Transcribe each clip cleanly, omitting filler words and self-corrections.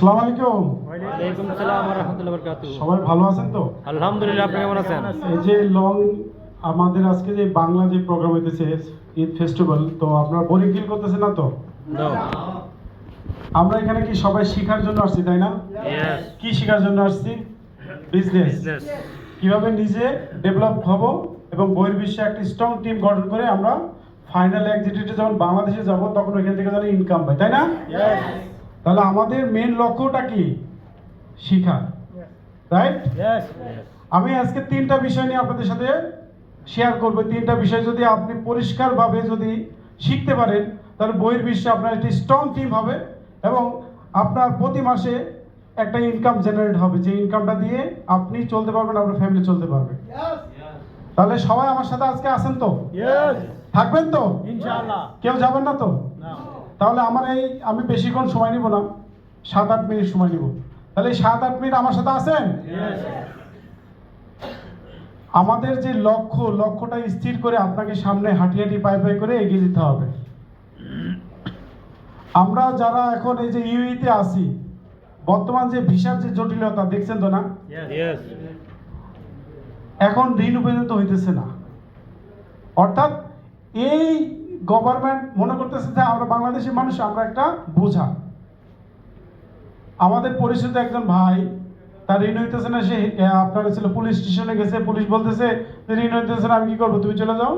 আসসালামু আলাইকুম। ওয়ালাইকুম আসসালাম ওয়া রাহমাতুল্লাহি ওয়া বারাকাতুহু। সবাই ভালো আছেন তো? আলহামদুলিল্লাহ, আপনি কেমন আছেন? এই যে আমাদের আজকে যে বাংলা যে প্রোগ্রাম হইতেছে ঈদ ফেস্টিভ্যাল, তো আপনারা বোরিং ফিল করতেছেন না তো? নো। আমরা এখানে কি সবাই শেখার জন্য আসছি, তাই না? ইয়েস। কি শেখার জন্য আসছি? বিজনেস। বিজনেস। কিভাবে নিজে ডেভেলপ হব এবং বহির্বিশ্বে একটা স্ট্রং টিম গঠন করে আমরা ফাইনাল এক্সিটে যখন বাংলাদেশে যাব তখন ওইখান থেকে যেন ইনকাম পাই, তাই না? ইয়েস। তাহলে আমাদের মেন লক্ষ্যটা কি? শিখা, রাইট? ইয়েস। আমি আজকে তিনটা বিষয় নিয়ে আপনাদের সাথে শেয়ার করবো। তিনটা বিষয় যদি আপনি পরিষ্কারভাবে যদি শিখতে পারেন, তাহলে বহির্বিশ্বে আপনার একটি স্ট্রং টিম হবে এবং আপনার প্রতি মাসে একটা ইনকাম জেনারেট হবে, যে ইনকামটা দিয়ে আপনি চলতে পারবেন, আপনার ফ্যামিলি চলতে পারবে। তাহলে সবাই আমার সাথে আজকে আসেন তো? ইয়েস। থাকবেন তো? ইনশাআল্লাহ। কেউ যাবেন না তো? না। তাহলে আমি বেশিক্ষণ সময় নিব না, 7-8 মিনিট সময় নিব। তাহলে এই 7-8 মিনিট আমার সাথে আসেন। ইয়েস। আমাদের যে লক্ষ্যটা স্থির করে আপনাকে সামনে হাঁটি হাঁটি পায়ে পায়ে করে এগিয়ে যেতে হবে। আমরা যারা এখন এই যে ইউইতে আছি, বর্তমান যে ভিসার যে জটিলতা দেখছেন তো না? ইয়েস। এখন ঋণ পর্যন্ত হইতেছে না। অর্থাৎ এই গভর্নমেন্ট মনে করতেছে যে আমরা বাংলাদেশের মানুষ, আমরা একটা বোঝা। আমাদের পরিচিত একজন ভাই, তার ঋণ হইতেছে না, সে আপনার ছিল পুলিশ স্টেশনে গেছে, পুলিশ বলতেছে যে ঋণ হইতেছে না, আমি কি করবো, তুমি চলে যাও।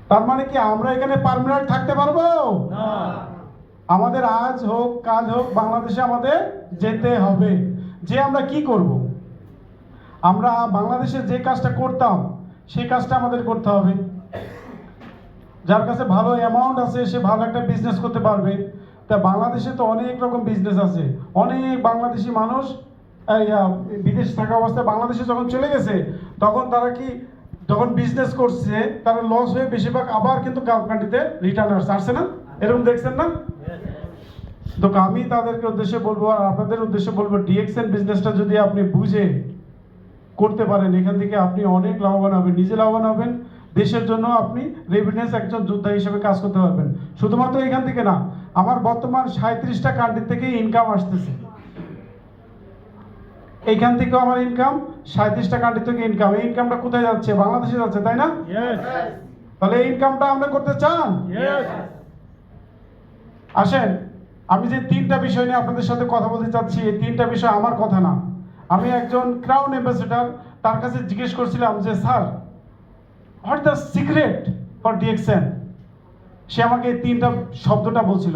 তার মানে কি আমরা এখানে পার্মানেন্ট থাকতে পারবো না। আমাদের আজ হোক কাল হোক বাংলাদেশে আমাদের যেতে হবে। যে আমরা কি করব, আমরা বাংলাদেশে যে কাজটা করতাম সেই কাজটা আমাদের করতে হবে। যার কাছে ভালো অ্যামাউন্ট আছে সে ভালো একটা বিজনেস করতে পারবে। তা বাংলাদেশে তো অনেক রকম বিজনেস আছে। অনেক বাংলাদেশি মানুষ বিদেশ থাকা অবস্থায় বাংলাদেশে যখন চলে গেছে, তখন তারা কি যখন বিজনেস করছে তারা লস হয়ে বেশিরভাগ আবার কিন্তু গালফ কান্ট্রিতে রিটার্ন আসছে না? এরকম দেখছেন না? তো আমি তাদেরকে উদ্দেশ্যে বলবো আর আপনাদের উদ্দেশ্যে বলবো, ডিএক্সএন বিজনেসটা যদি আপনি বুঝে করতে পারেন, এখান থেকে আপনি অনেক লাভবান হবেন, নিজে লাভবান হবেন, দেশের জন্য আপনি রেভিনিউস একজন যোদ্ধা হিসেবে কাজ করতে পারবেন। শুধুমাত্র এখান থেকে না, আমার বর্তমান 37টা কান্ট্রি থেকে ইনকাম আসতেছে। এইখান থেকেও আমার ইনকাম, 37টা কান্ট্রি থেকে ইনকাম। এই ইনকামটা কোথায় যাচ্ছে? বাংলাদেশে যাচ্ছে, তাই না? ইয়েস। তাহলে এই ইনকামটা আমরা করতে চান? ইয়েস। আসেন, আমি যে তিনটা বিষয় নিয়ে আপনাদের সাথে কথা বলতে চাচ্ছি, এই তিনটা বিষয় আমার কথা না। আমি একজন ক্রাউন অ্যাম্বাসেডর, তার কাছে জিজ্ঞেস করছিলাম যে sir, what the secret for DXN. সে আমাকে এই তিনটা শব্দটা বলছিল,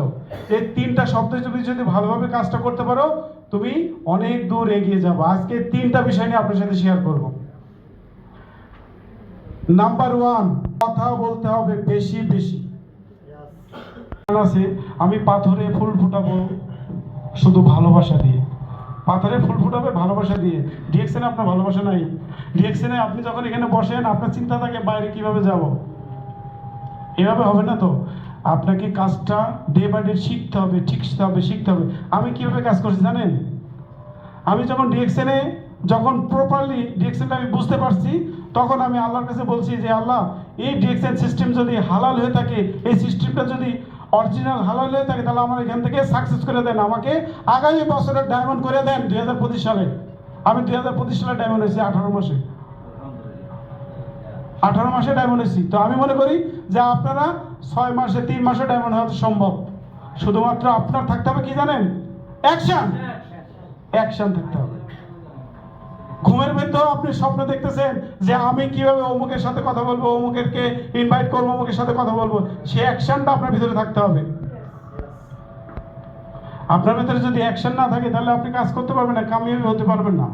এই তিনটা শব্দ যদি ভালোভাবে কাজটা করতে পারো, তুমি অনেক দূর এগিয়ে যাবো। আজকে তিনটা বিষয় নিয়ে আপনার সাথে শেয়ার করব। নাম্বার 1, কথা বলতে হবে বেশি বেশি। আছে, আমি পাথরে ফুল ফুটাবো শুধু ভালোবাসা দিয়ে। পাথরে ফুল ফুটাবে ভালোবাসা দিয়ে। ডিএক্সএনে আপনার ভালোবাসা নাই। ডিএক্সএনে আপনি যখন এখানে বসেন, আপনার চিন্তা থাকে বাইরে কিভাবে যাব। এভাবে হবে না তো। আপনাকে কাজটা ডে বাই ডে শিখতে হবে, শিখতে হবে। আমি কিভাবে কাজ করছি জানেন? আমি যখন ডিএক্সএনে প্রপারলি ডিএক্সএনটা আমি বুঝতে পারছি, তখন আমি আল্লাহর কাছে বলছি যে আল্লাহ, এই ডিএক্সএন সিস্টেম যদি হালাল হয়ে থাকে, এই সিস্টেমটা যদি অরিজিনাল হালাল হয়ে থাকে, তাহলে আমার এখান থেকে সাকসেস করে দেন, আমাকে আগামী বছরের ডায়মন্ড করে দেন 2025 সালে। আমি 2025 সালে ডায়মন্ড হয়েছি 18 মাসে ডায়মন্ড হয়েছি। তো আমি মনে করি যে আপনারা 6 মাসে 3 মাসে ডায়মন্ড হওয়া সম্ভব। শুধুমাত্র আপনার থাকতে হবে কি জানেন? অ্যাকশন থাকতে হবে। ঘুমের মধ্যেও আপনি স্বপ্ন দেখতেছেন যে আমি কিভাবে অমুকের সাথে কথা বলবো, অমুকেরকে ইনভাইট করবো, অমুকের সাথে কথা বলবো, সেই অ্যাকশনটা আপনার ভিতরে থাকতে হবে। আপনার ভিতরে যদি অ্যাকশন না থাকে, তাহলে আপনি কাজ করতে পারবেন না, কামিয়াবি হতে পারবেন না।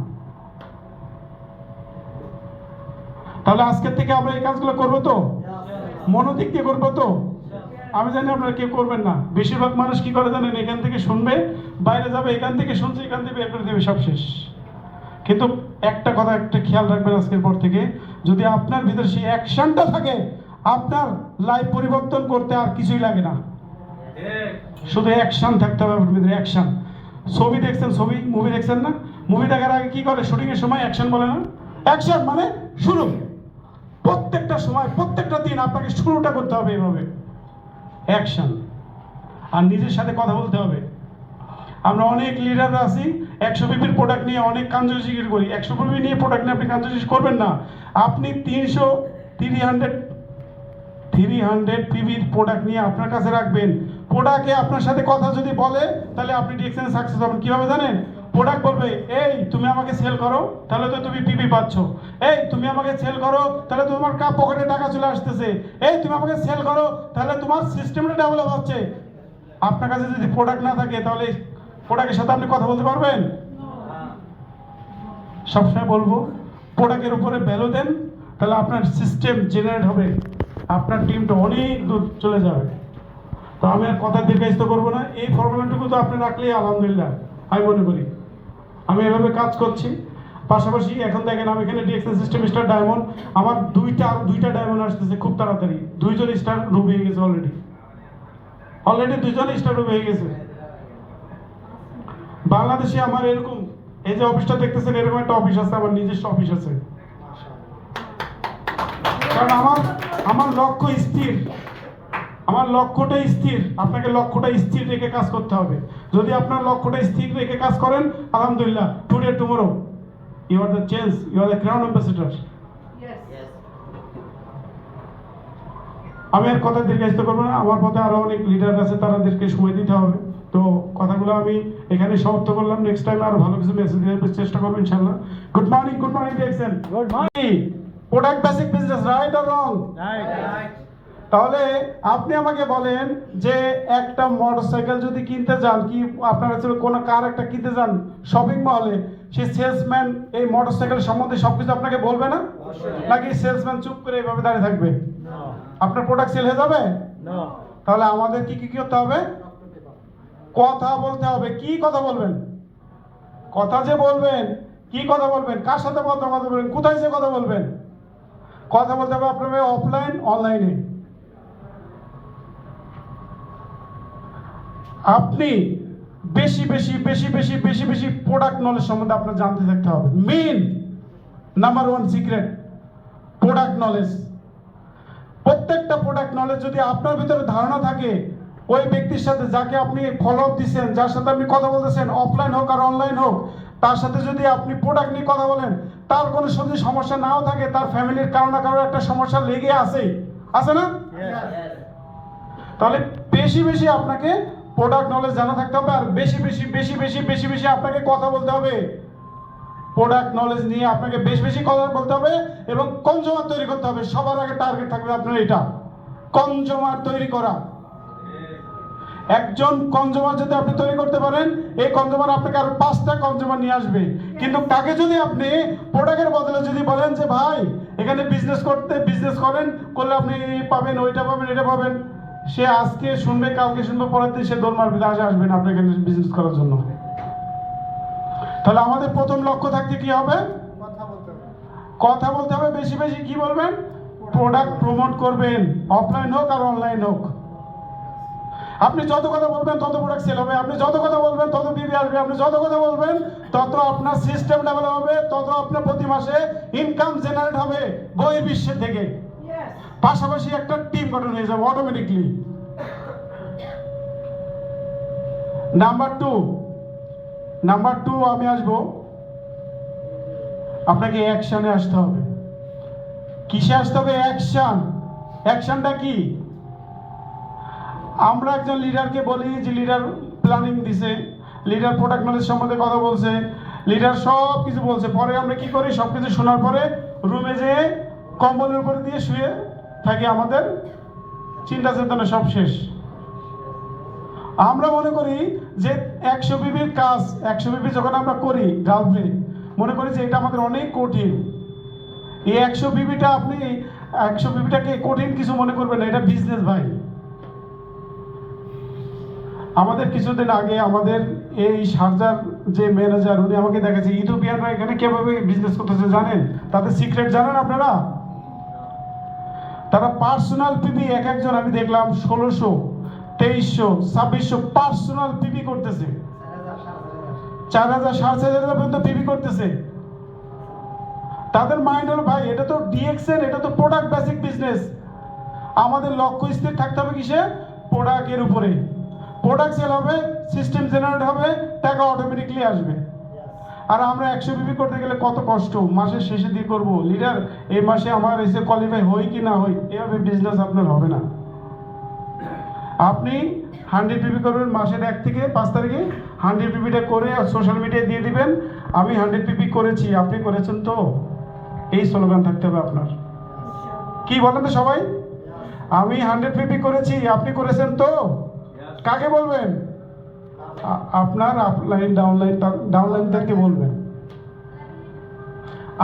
তাহলে আজকের থেকে আমরা এই কাজগুলো করবো তো? মনোযোগ দিয়ে করবো তো? আমি জানি আপনারা কেউ করবেন না। বেশিরভাগ মানুষ কি করে জানেন? এখান থেকে শুনবে, বাইরে যাবে, এখান থেকে শুনছে, এখান থেকে বের করে দেবে, সব শেষ। কিন্তু একটা কথা একটা খেয়াল রাখবেন, আজকের পর থেকে যদি আপনার ভিতরে সেই অ্যাকশনটা থাকে, আপনার লাইফ পরিবর্তন করতে আর কিছুই লাগে না। শুধু অ্যাকশন থাকতে হবে আপনার ভিতরে, অ্যাকশন। ছবি দেখছেন, মুভি দেখছেন না? মুভি দেখার আগে কি করে? শুটিং এর সময় অ্যাকশন বলে না? অ্যাকশন মানে শুরু। প্রত্যেকটা সময়, প্রত্যেকটা দিন আপনাকে শুরুটা করতে হবে এভাবে, অ্যাকশন। আর নিজের সাথে কথা বলতে হবে। আমরা অনেক লিডার আছি 100 পিপির প্রোডাক্ট নিয়ে অনেক কাঞ্জুসি করি। 100 পিপি নিয়ে প্রোডাক্ট নিয়ে আপনি কাঞ্জুসি করবেন না। আপনি 300 পিপির প্রোডাক্ট নিয়ে আপনার কাছে রাখবেন। প্রোডাক্টে আপনার সাথে কথা যদি বলে তাহলে আপনি ডিএক্সএন সাকসেস হবেন। কিভাবে জানেন? প্রোডাক্ট বলবে, এই তুমি আমাকে সেল করো, তাহলে তো তুমি পিপি পাচ্ছ। এই তুমি আমাকে সেল করো, তাহলে তোমার পকেটে টাকা চলে আসতেছে। এই তুমি আমাকে সেল করো, তাহলে তোমার সিস্টেমটা ডেভেলপ হচ্ছে। আপনার কাছে যদি প্রোডাক্ট না থাকে তাহলে প্রোডাক্টের সাথে আপনি কথা বলতে পারবেন? সবসময় বলবো প্রোডাক্টের উপরে ভ্যালু দেন, তাহলে আপনার সিস্টেম জেনারেট হবে, আপনার টিমটা অনেক দূর চলে যাবে। তো আমি আর কথা দীর্ঘায়িত করবো না। এই ফর্মুলাটুকু তো আপনি রাখলেই আলহামদুলিল্লাহ আমি মনে করি। আমি এভাবে কাজ করছি। পাশাপাশি এখন দেখেন আমি এখানে ডিএক্সএন সিস্টেম স্টার ডায়মন্ড, আমার দুইটা ডায়মন্ড আসতেছে খুব তাড়াতাড়ি। 2 জন স্টার রুবি হয়ে গেছে অলরেডি 2 জন স্টার রুবি হয়ে গেছে। বাংলাদেশে আমার এরকম, এই যে অফিসটা দেখতেছেন, এরকম একটা অফিস আছে, আমার নিজস্ব অফিস আছে। কারণ আমার লক্ষ্য স্থির, আমার লক্ষ্যটা স্থির। আপনাকে লক্ষ্যটা স্থির রেখে কাজ করতে হবে। যদি আপনার লক্ষ্যটা স্থির রেখে কাজ করেন, আলহামদুলিল্লাহ, today tomorrow you are the change, you are the crown ambassador. আমি আর কথা দীর্ঘায়িত করবো না। আমার পথে আরো অনেক লিডার আছে, তাদেরকে সময় দিতে হবে। তো কথাগুলো আমি এখানে সমাপ্ত করলাম। নেক্সট টাইম আরো ভালো কিছু মেসেজ দেওয়ার চেষ্টা করবো ইনশাআল্লাহ। Good morning DXN. Good morning. Product basic business, right or wrong? তাহলে আপনি আমাকে বলেন যে একটা মোটরসাইকেল যদি কিনতে যান, কি আপনার কাছে কোনো কার একটা কিনতে যান শপিং মলে, সেই সেলসম্যান এই মোটরসাইকেল সম্বন্ধে সবকিছু আপনাকে বলবে না? নাকি সেলসম্যান চুপ করে এইভাবে দাঁড়িয়ে থাকবে? আপনার প্রোডাক্ট সেল হয়ে যাবে? তাহলে আমাদের কি কি করতে হবে? কথা বলতে হবে। কি কথা বলবেন? কথা যে বলবেন, কি কথা বলবেন, কার সাথে কথা বলবেন, কোথায় যে কথা বলবেন? কথা বলতে হবে আপনার অফলাইন অনলাইনে। আপনি বেশি বেশি বেশি বেশি বেশি বেশি প্রোডাক্ট নলেজ সম্বন্ধে আপনার জানতে থাকতে হবে। Main number 1 secret product knowledge. প্রত্যেকটা প্রোডাক্ট নলেজ যদি আপনার ভিতরে ধারণা থাকে, ওই ব্যক্তির সাথে যাকে আপনি ফলো আপ দিচ্ছেন, যার সাথে আপনি কথা বলতেছেন, অফলাইন হোক আর অনলাইন হোক, তার সাথে যদি আপনি প্রোডাক্ট নিয়ে কথা বলেন, তার কোনো যদি সমস্যা নাও থাকে, তার ফ্যামিলির কারো না কারো একটা সমস্যা লেগে আছে না? তাহলে বেশি বেশি আপনাকে প্রোডাক্ট নলেজ জানা থাকতে হবে, আর বেশি বেশি বেশি বেশি বেশি বেশি আপনাকে কথা বলতে হবে। প্রোডাক্ট নলেজ নিয়ে আপনাকে বেশি বেশি কথা বলতে হবে এবং কনজিউমার তৈরি করতে হবে। সবার আগে টার্গেট থাকবে আপনার এটা, কনজিউমার তৈরি করা। একজন কনজিউমার যদি আপনি তৈরি করতে পারেন, এই কনজিউমার আপনাকে আরো 5টা কনজিউমার নিয়ে আসবে। কিন্তু তাকে যদি আপনি প্রোডাক্টের বদলে যদি বলেন যে ভাই এখানে বিজনেস করলে আপনি এই পাবেন, ওইটা পাবেন, এটা পাবেন, সে আজকে শুনবে, কালকে শুনবে, পরের দিন সে দৌড় মারবে, আসবে না আপনার এখানে বিজনেস করার জন্য। তাহলে আমাদের প্রথম লক্ষ্য থাকতে কি হবে? কথা বলতে হবে। বেশি বেশি কি বলবেন? প্রোডাক্ট প্রমোট করবেন, অফলাইন হোক আর অনলাইন হোক। আপনি যত কথা বলবেন তত প্রোডাক্ট সেল হবে, আপনি যত কথা বলবেন তত বিবি আসবে, আপনি যত কথা বলবেন তত আপনার সিস্টেম ডেভেলপ হবে, তত আপনার প্রতি মাসে ইনকাম জেনারেট হবে বহির্বিশ্বের থেকে। পাশাপাশি একটা টিম গঠন হয়ে যাবে অটোমেটিকলি। নাম্বার টু আমি আসবো, আপনাকে অ্যাকশনে আসতে হবে। কিসে আসতে হবে? অ্যাকশনটা কি? আমরা একজন লিডারকে বলি যে লিডার প্ল্যানিং দিছে, লিডার প্রোডাক্ট নলেজ সম্বন্ধে কথা বলছে, লিডার সব কিছু বলছে, পরে আমরা কি করি? সব কিছু শোনার পরে রুমে যেয়ে কম্বলের উপর দিয়ে শুয়ে থাকি, আমাদের চিন্তা চেতনা সব শেষ। আমরা মনে করি যে 100 বিবির কাজ, 100 বিবি যখন আমরা করি গালফে, মনে করি যে এটা আমাদের অনেক কঠিন। এই 100 বিবিটাকে কঠিন কিছু মনে করবেন না, এটা বিজনেস ভাই। আমাদের কিছুদিন আগে আমাদের এই শারজার যে ম্যানেজার, উনি আমাকে দেখাচ্ছে ইথিওপিয়ানরা এখানে কিভাবে বিজনেস করতেছে জানেন? তাদের সিক্রেট জানেন আপনারা? তারা পার্সোনাল পিপি এক একজন আমি দেখলাম 1600, 2300, 2600 পার্সোনাল পিপি করতেছে। 4000, 4500 পর্যন্ত পিপি করতেছে। তাদের মাইন্ড হলো ভাই এটা তো ডিএক্সএন, এটা তো প্রোডাক্ট বেসিক বিজনেস। আমাদের লক্ষ্য স্থির থাকতে হবে কিসে? প্রোডাক্টের উপরে। প্রোডাক্ট সেল হবে, সিস্টেম জেনারেট হবে, টাকা অটোমেটিকলি আসবে। আর আমরা 100 বিবি করতে গেলে কত কষ্ট, মাসের শেষে দিয়ে করবো। লিডার এই মাসে আমার এসে কোয়ালিফাই হই কি না হই, এভাবে বিজনেস আপনার হবে না। আপনি 100 বিবি করবেন মাসের 1 থেকে 5 তারিখে, 100 বিবিটা করে সোশ্যাল মিডিয়ায় দিয়ে দিবেন, আমি 100 বিবি করেছি, আপনি করেছেন তো, এই স্লোগান থাকতে হবে আপনার। কি বলেন তো সবাই, আমি 100 বিবি করেছি, আপনি করেছেন তো, কাকে বলবেন? আপনার আপলাইন ডাউনলাইনদেরকে বলবেন।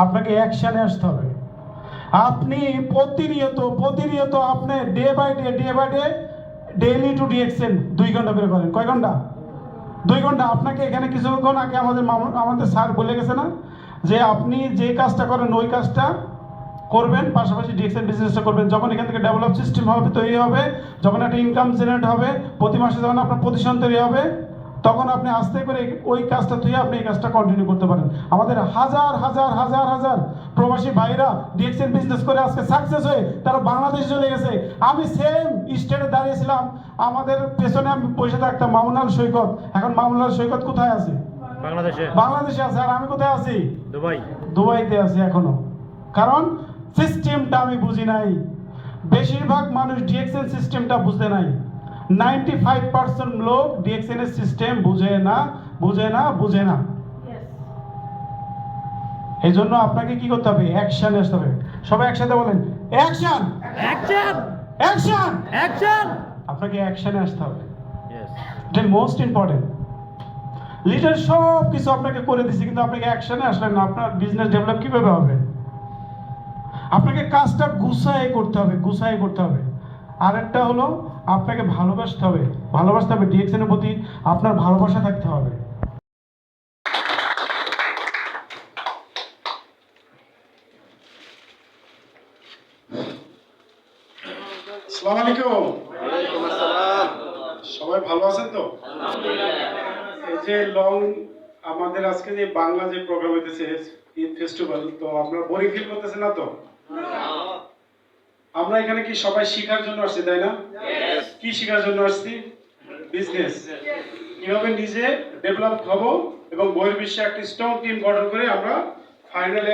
আপনাকে অ্যাকশনে আসতে হবে। আপনি প্রতিনিয়ত আপনি day by day daily to ডিএক্সএন 2 ঘন্টা বের করেন। কয় ঘন্টা? 2 ঘন্টা। আপনাকে এখানে কিছুক্ষণ আগে আমাদের স্যার বলে গেছে না যে আপনি যে কাজটা করেন ওই কাজটা করবেন, পাশাপাশি ডিএক্সএন বিজনেসটা করবেন। যখন এখান থেকে ডেভেলপ সিস্টেম হবে, তৈরি হবে, যখন একটা ইনকাম জেনারেট হবে, প্রতি মাসে যখন আপনার প্রতিষ্ঠান তৈরি হবে, তখন আপনি আস্তে করে ওই কাজটা তুই আপনি এই কাজটা কন্টিনিউ করতে পারেন। আমাদের হাজার প্রবাসী ভাইরা ডিএক্সএন বিজনেস করে আজকে সাকসেস হয়ে তারা বাংলাদেশে চলে গেছে। আমি সেম স্টেটে দাঁড়িয়েছিলাম, আমাদের পেছনে আমি বসে থাকতাম মামুনাল সৈকত। এখন মামুনাল সৈকত কোথায় আছে? বাংলাদেশে আছে। আর আমি কোথায় আছি? দুবাইতে আছি এখনো। কারণ সিস্টেমটা আমি বুঝি নাই। বেশিরভাগ মানুষ ডিএক্সএন সিস্টেমটা বুঝতে নাই। 95% লোক ডিএক্সএন এর সিস্টেম বুঝে না। এই জন্য আপনাকে কি করতে হবে? অ্যাকশনে আসতে হবে। সবাই একসাথে বলেন, অ্যাকশন অ্যাকশন অ্যাকশন অ্যাকশন। আপনাকে অ্যাকশনে আসতে হবে। এটা মোস্ট ইম্পর্টেন্ট। লিডার সব কিছু আপনাকে করে দিচ্ছে, কিন্তু আপনাকে অ্যাকশনে আসলেন না, আপনার বিজনেস ডেভেলপ কিভাবে হবে? আপনাকে কাজটা গুছায় করতে হবে। আরেকটা হলো আপনাকে ভালোবাসতে হবে ডিএক্সএন এর প্রতি আপনার ভালোবাসা থাকতে হবে। আসসালামু আলাইকুম। সবাই ভালো আছেন তো? এই যে আমাদের আজকে যে বাংলা যে প্রোগ্রাম হইতেছে ঈদ ফেস্টিভ্যাল, তো আপনারা বোরিং ফিল করতেছেন না তো? আমরা এখানে কি সবাই শেখার জন্য আসছি, তাই না? কি শেখার জন্য আসছি? বিজনেস কিভাবে নিজে ডেভেলপ হবো এবং বহির্বিশ্বে একটা স্ট্রং টিম গঠন করে আমরা ফাইনালি